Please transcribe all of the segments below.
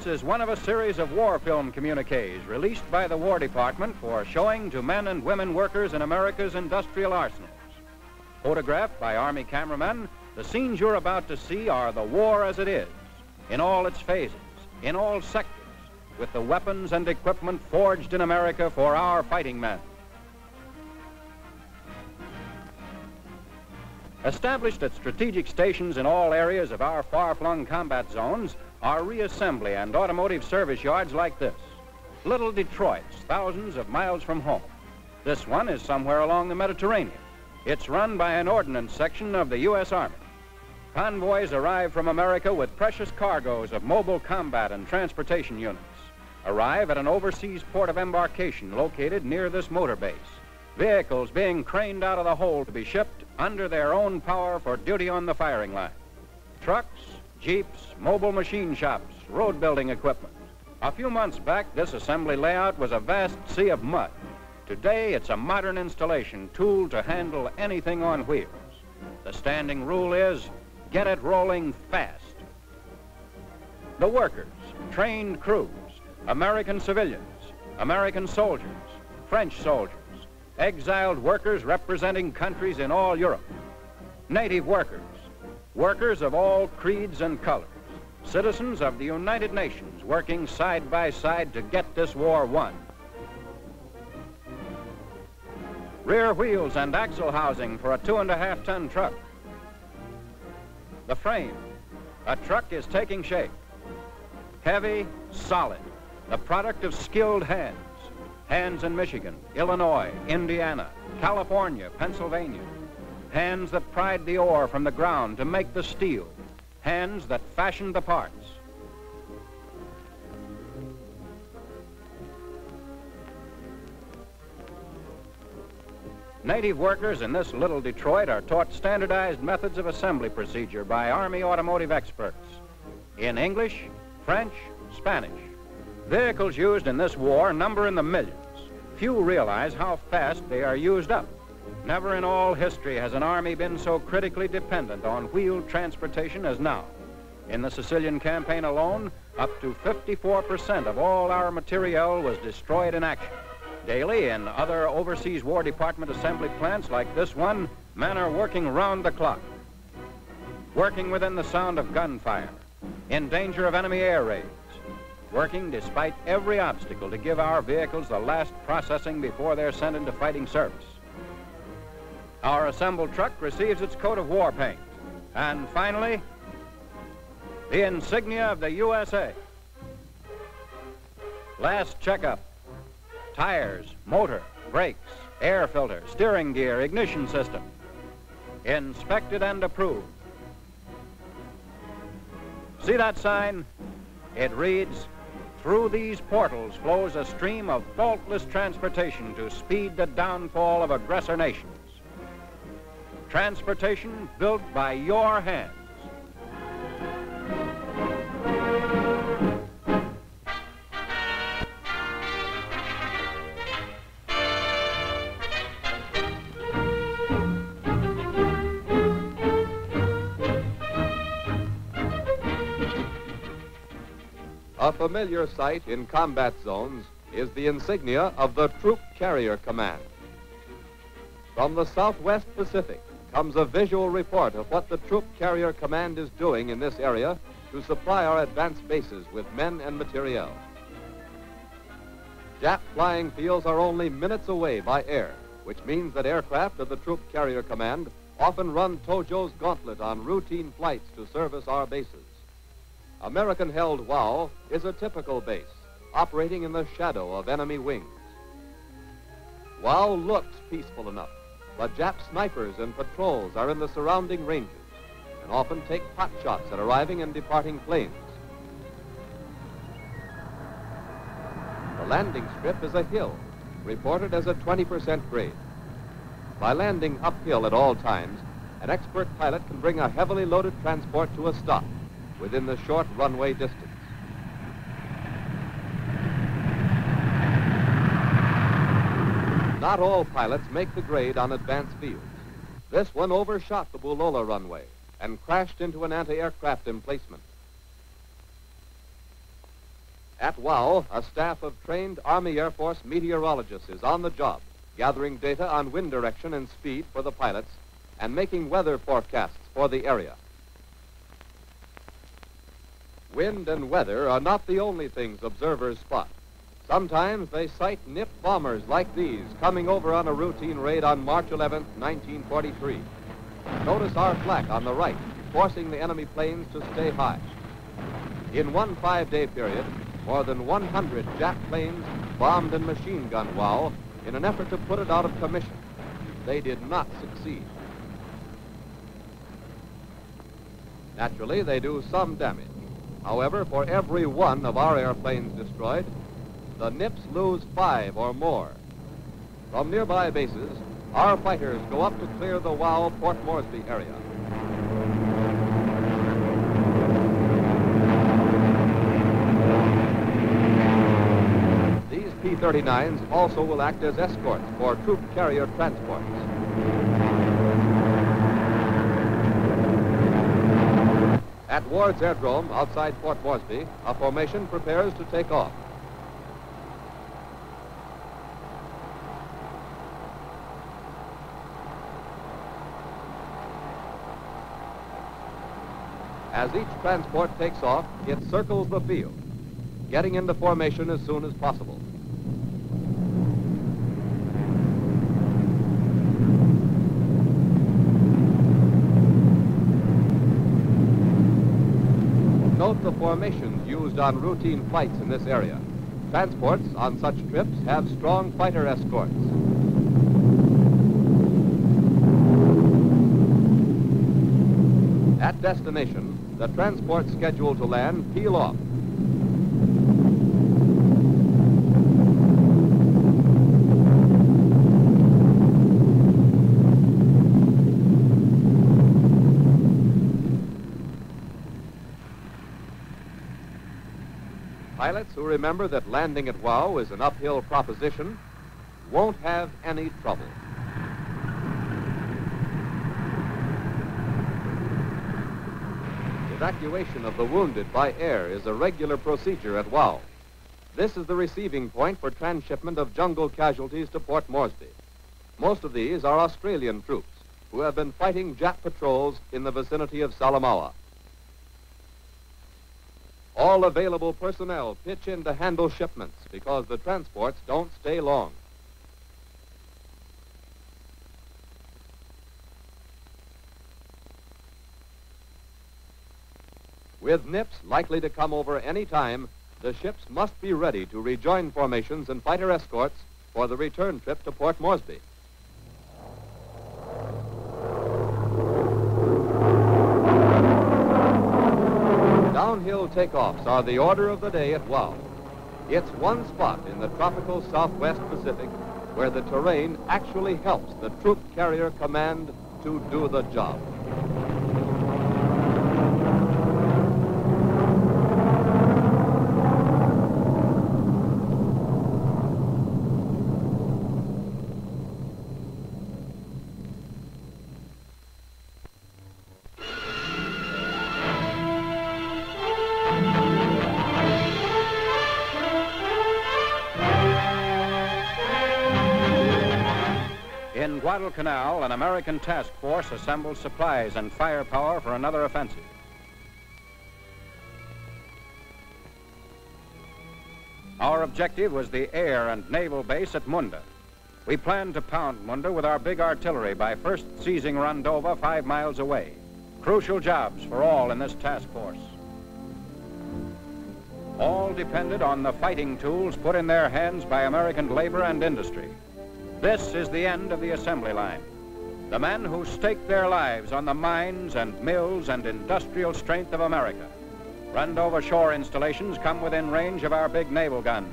This is one of a series of war film communiques released by the War Department for showing to men and women workers in America's industrial arsenals. Photographed by Army cameramen, the scenes you're about to see are the war as it is, in all its phases, in all sectors, with the weapons and equipment forged in America for our fighting men. Established at strategic stations in all areas of our far-flung combat zones are reassembly and automotive service yards like this. Little Detroits, thousands of miles from home. This one is somewhere along the Mediterranean. It's run by an ordnance section of the U.S. Army. Convoys arrive from America with precious cargoes of mobile combat and transportation units. Arrive at an overseas port of embarkation located near this motor base. Vehicles being craned out of the hold to be shipped under their own power for duty on the firing line. Trucks, jeeps, mobile machine shops, road building equipment. A few months back, this assembly layout was a vast sea of mud. Today, it's a modern installation tooled to handle anything on wheels. The standing rule is, get it rolling fast. The workers, trained crews, American civilians, American soldiers, French soldiers, exiled workers representing countries in all Europe, native workers, workers of all creeds and colors, citizens of the United Nations working side by side to get this war won. Rear wheels and axle housing for a 2.5-ton truck. The frame. A truck is taking shape. Heavy, solid, the product of skilled hands. Hands in Michigan, Illinois, Indiana, California, Pennsylvania. Hands that pried the ore from the ground to make the steel. Hands that fashioned the parts. Native workers in this little Detroit are taught standardized methods of assembly procedure by Army automotive experts in English, French, Spanish. Vehicles used in this war number in the millions. Few realize how fast they are used up. Never in all history has an army been so critically dependent on wheeled transportation as now. In the Sicilian campaign alone, up to 54% of all our materiel was destroyed in action. Daily, in other overseas War Department assembly plants like this one, men are working round the clock. Working within the sound of gunfire, in danger of enemy air raids. Working despite every obstacle to give our vehicles the last processing before they're sent into fighting service. Our assembled truck receives its coat of war paint. And finally, the insignia of the USA. Last checkup. Tires, motor, brakes, air filter, steering gear, ignition system. Inspected and approved. See that sign? It reads, "Through these portals flows a stream of faultless transportation to speed the downfall of aggressor nations." Transportation built by your hands. A familiar sight in combat zones is the insignia of the Troop Carrier Command. From the Southwest Pacific comes a visual report of what the Troop Carrier Command is doing in this area to supply our advanced bases with men and materiel. Jap flying fields are only minutes away by air, which means that aircraft of the Troop Carrier Command often run Tojo's gauntlet on routine flights to service our bases. American-held WOW is a typical base, operating in the shadow of enemy wings. WOW looks peaceful enough, but Jap snipers and patrols are in the surrounding ranges and often take pot shots at arriving and departing planes. The landing strip is a hill, reported as a 20% grade. By landing uphill at all times, an expert pilot can bring a heavily loaded transport to a stop within the short runway distance. Not all pilots make the grade on advanced fields. This one overshot the Bulola runway and crashed into an anti-aircraft emplacement. At WOW, a staff of trained Army Air Force meteorologists is on the job, gathering data on wind direction and speed for the pilots and making weather forecasts for the area. Wind and weather are not the only things observers spot. Sometimes they sight nip bombers like these coming over on a routine raid on March 11, 1943. Notice our flak on the right, forcing the enemy planes to stay high. In one 5-day period, more than 100 Jap planes bombed and machine gunned WOW in an effort to put it out of commission. They did not succeed. Naturally, they do some damage. However, for every one of our airplanes destroyed, the Nips lose 5 or more. From nearby bases, our fighters go up to clear the WOW Port Moresby area. These P-39s also will act as escorts for troop carrier transports. At Ward's Airdrome outside Port Moresby, a formation prepares to take off. As each transport takes off, it circles the field, getting into formation as soon as possible. Note the formations used on routine flights in this area. Transports on such trips have strong fighter escorts. At destination, the transports scheduled to land peel off. Pilots who remember that landing at WOW is an uphill proposition won't have any trouble. Evacuation of the wounded by air is a regular procedure at WOW. This is the receiving point for transshipment of jungle casualties to Port Moresby. Most of these are Australian troops who have been fighting Jap patrols in the vicinity of Salamaua. All available personnel pitch in to handle shipments because the transports don't stay long. With Nips likely to come over any time, the ships must be ready to rejoin formations and fighter escorts for the return trip to Port Moresby. Downhill takeoffs are the order of the day at WOW. It's one spot in the tropical Southwest Pacific where the terrain actually helps the troop carrier command to do the job. In Guadalcanal, an American task force assembles supplies and firepower for another offensive. Our objective was the air and naval base at Munda. We planned to pound Munda with our big artillery by first seizing Rendova 5 miles away. Crucial jobs for all in this task force. All depended on the fighting tools put in their hands by American labor and industry. This is the end of the assembly line. The men who staked their lives on the mines and mills and industrial strength of America. Rendova shore installations come within range of our big naval guns.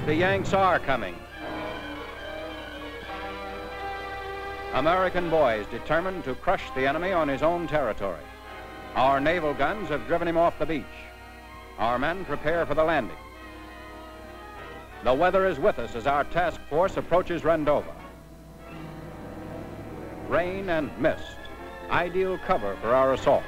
The Yanks are coming. American boys determined to crush the enemy on his own territory. Our naval guns have driven him off the beach. Our men prepare for the landing. The weather is with us as our task force approaches Rendova. Rain and mist, ideal cover for our assault.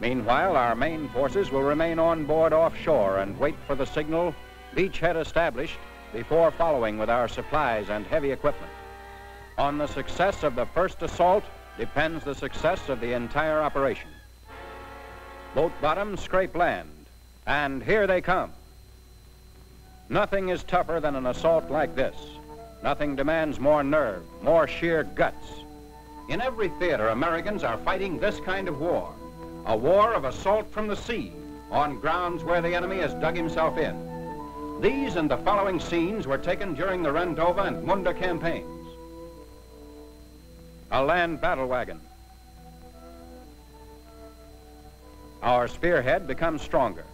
Meanwhile, our main forces will remain on board offshore and wait for the signal, beachhead established, before following with our supplies and heavy equipment. On the success of the first assault depends the success of the entire operation. Boat bottoms scrape land, and here they come. Nothing is tougher than an assault like this. Nothing demands more nerve, more sheer guts. In every theater, Americans are fighting this kind of war. A war of assault from the sea, on grounds where the enemy has dug himself in. These and the following scenes were taken during the Rendova and Munda campaigns. A land battle wagon. Our spearhead becomes stronger.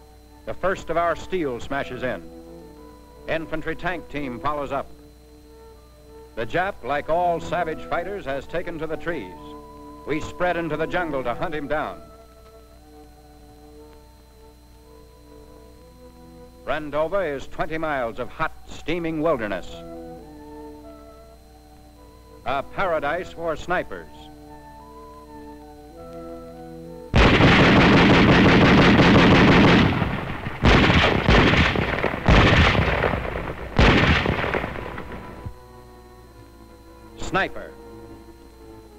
The first of our steel smashes in. Infantry tank team follows up. The Jap, like all savage fighters, has taken to the trees. We spread into the jungle to hunt him down. Rendova is 20 miles of hot, steaming wilderness. A paradise for snipers. Sniper.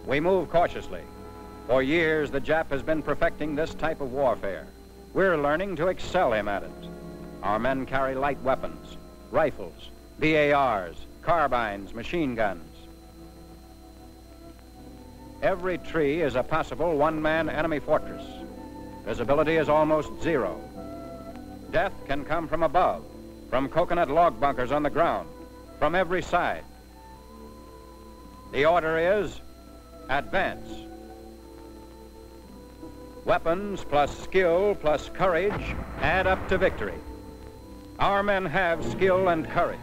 We move cautiously. For years, the Jap has been perfecting this type of warfare. We're learning to excel him at it. Our men carry light weapons, rifles, BARs, carbines, machine guns. Every tree is a possible one-man enemy fortress. Visibility is almost zero. Death can come from above, from coconut log bunkers on the ground, from every side. The order is, advance. Weapons plus skill plus courage add up to victory. Our men have skill and courage.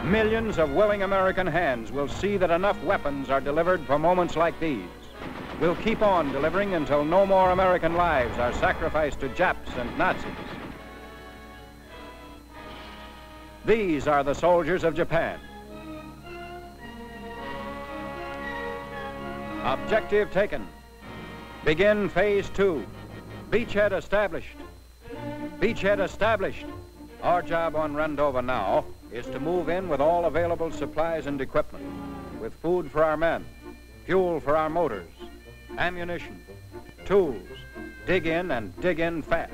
Millions of willing American hands will see that enough weapons are delivered for moments like these. We'll keep on delivering until no more American lives are sacrificed to Japs and Nazis. These are the soldiers of Japan. Objective taken. Begin phase 2. Beachhead established. Beachhead established. Our job on Rendova now is to move in with all available supplies and equipment, with food for our men, fuel for our motors, ammunition, tools. Dig in and dig in fast.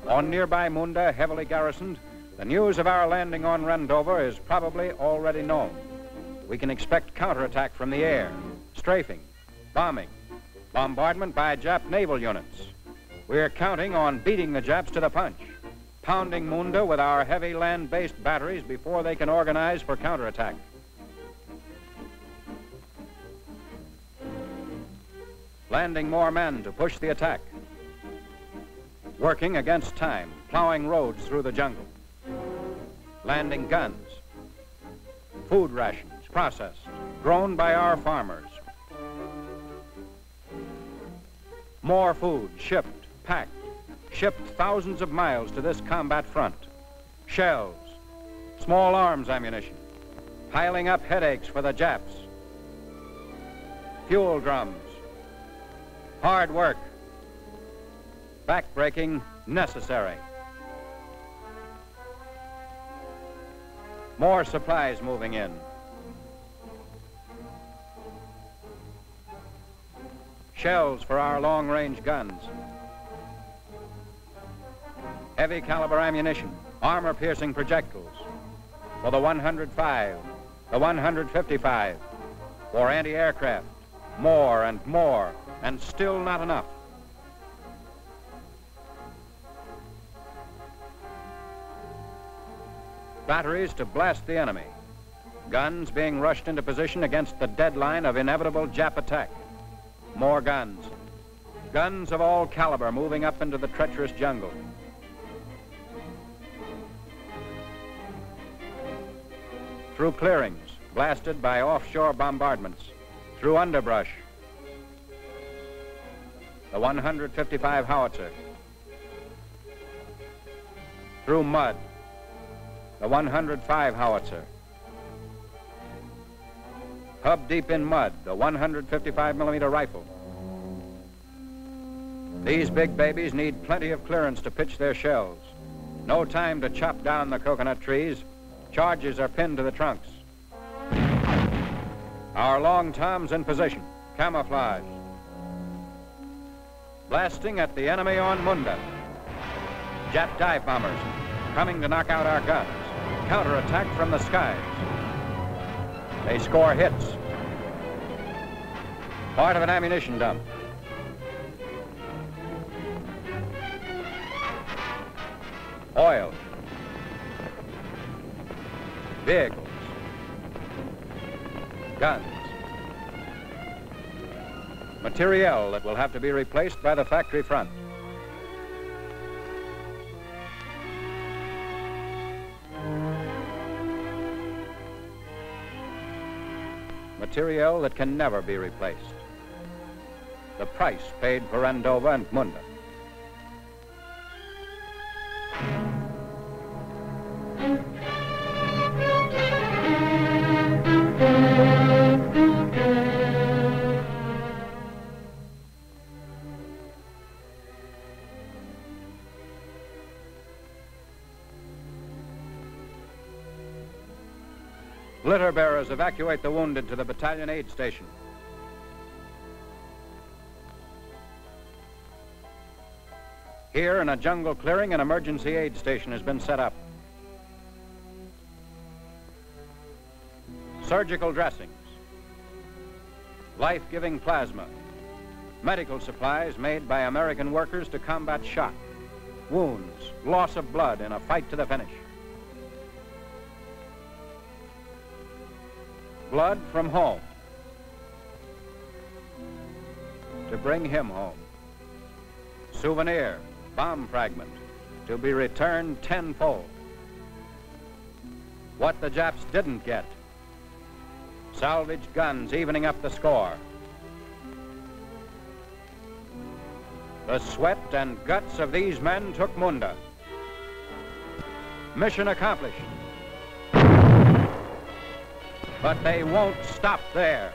On nearby Munda, heavily garrisoned, the news of our landing on Rendova is probably already known. We can expect counterattack from the air, strafing, bombing, bombardment by Jap naval units. We're counting on beating the Japs to the punch, pounding Munda with our heavy land-based batteries before they can organize for counterattack. Landing more men to push the attack. Working against time, plowing roads through the jungle. Landing guns. Food rations, processed, grown by our farmers. More food shipped, packed, shipped thousands of miles to this combat front. Shells, small arms ammunition, piling up headaches for the Japs. Fuel drums. Hard work. Backbreaking necessary. More supplies moving in. Shells for our long-range guns. Heavy caliber ammunition, armor-piercing projectiles. For the 105, the 155. For anti-aircraft, more and more, and still not enough. Batteries to blast the enemy. Guns being rushed into position against the deadline of inevitable Jap attack. More guns. Guns of all caliber moving up into the treacherous jungle. through clearings, blasted by offshore bombardments, through underbrush. The 155 howitzer. Through mud. The 105 howitzer. Hub deep in mud, the 155 millimeter rifle. These big babies need plenty of clearance to pitch their shells. No time to chop down the coconut trees. Charges are pinned to the trunks. Our long toms in position, camouflaged. Blasting at the enemy on Munda. Jap dive bombers coming to knock out our guns. Counterattack from the skies. They score hits. Part of an ammunition dump. Oil. Vehicles. Guns. Materiel that will have to be replaced by the factory front. Materiel that can never be replaced. The price paid for Rendova and Munda. Litter bearers evacuate the wounded to the battalion aid station. Here in a jungle clearing, an emergency aid station has been set up. Surgical dressings, life-giving plasma, medical supplies made by American workers to combat shock, wounds, loss of blood in a fight to the finish. Blood from home to bring him home. Souvenir, bomb fragment, to be returned tenfold. What the Japs didn't get. Salvaged guns evening up the score. The sweat and guts of these men took Munda. Mission accomplished. But they won't stop there.